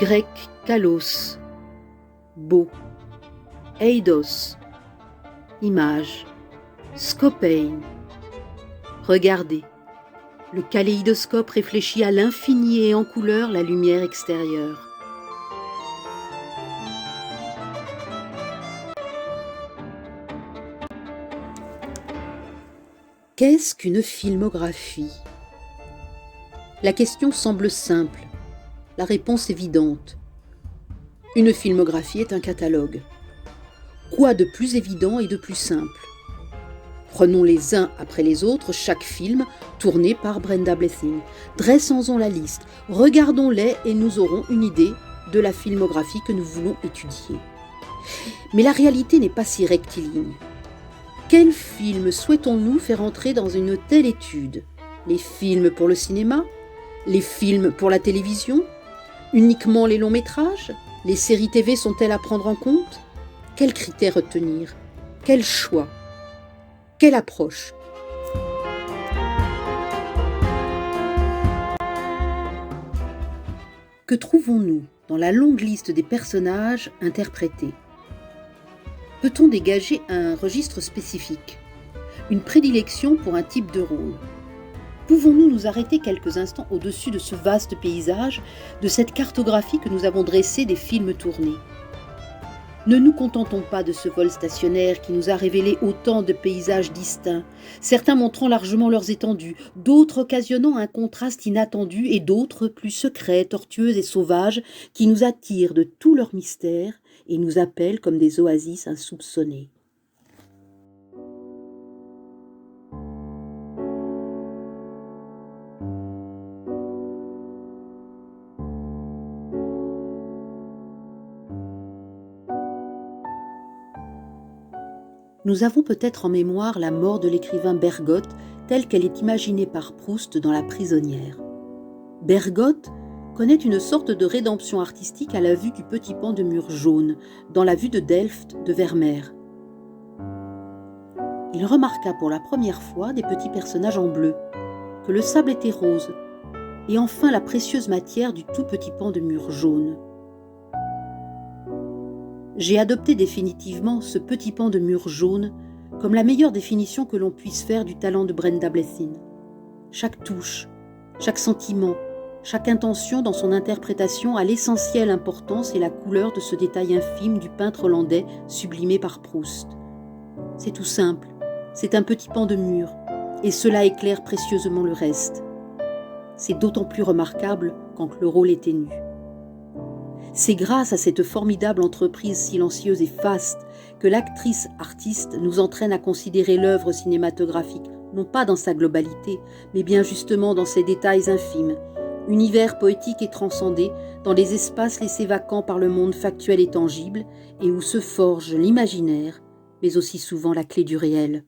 grec kalos, beau, eidos, image, scopein. Regardez, le kaléidoscope réfléchit à l'infini et en couleur la lumière extérieure. Qu'est-ce qu'une filmographie ? La question semble simple, la réponse évidente. Une filmographie est un catalogue. Quoi de plus évident et de plus simple ? Prenons les uns après les autres chaque film tourné par Brenda Blessing. Dressons-en la liste, regardons-les et nous aurons une idée de la filmographie que nous voulons étudier. Mais la réalité n'est pas si rectiligne. Quels films souhaitons-nous faire entrer dans une telle étude ? Les films pour le cinéma ? Les films pour la télévision ? Uniquement les longs métrages ? Les séries TV sont-elles à prendre en compte ? Quels critères retenir ? Quel choix ? Quelle approche ? Que trouvons-nous dans la longue liste des personnages interprétés ? Peut-on dégager un registre spécifique, une prédilection pour un type de rôle ? Pouvons-nous nous arrêter quelques instants au-dessus de ce vaste paysage, de cette cartographie que nous avons dressée des films tournés ? Ne nous contentons pas de ce vol stationnaire qui nous a révélé autant de paysages distincts, certains montrant largement leurs étendues, d'autres occasionnant un contraste inattendu et d'autres plus secrets, tortueux et sauvages qui nous attirent de tout leur mystère et nous appellent comme des oasis insoupçonnées. Nous avons peut-être en mémoire la mort de l'écrivain Bergotte telle qu'elle est imaginée par Proust dans La prisonnière. Bergotte connaît une sorte de rédemption artistique à la vue du petit pan de mur jaune, dans la vue de Delft de Vermeer. Il remarqua pour la première fois des petits personnages en bleu, que le sable était rose, et enfin la précieuse matière du tout petit pan de mur jaune. J'ai adopté définitivement ce petit pan de mur jaune comme la meilleure définition que l'on puisse faire du talent de Brenda Blessing. Chaque touche, chaque sentiment, chaque intention dans son interprétation a l'essentielle importance et la couleur de ce détail infime du peintre hollandais sublimé par Proust. C'est tout simple, c'est un petit pan de mur, et cela éclaire précieusement le reste. C'est d'autant plus remarquable quand le rôle est ténu. C'est grâce à cette formidable entreprise silencieuse et faste que l'actrice-artiste nous entraîne à considérer l'œuvre cinématographique, non pas dans sa globalité, mais bien justement dans ses détails infimes, univers poétique et transcendé, dans les espaces laissés vacants par le monde factuel et tangible, et où se forge l'imaginaire, mais aussi souvent la clé du réel.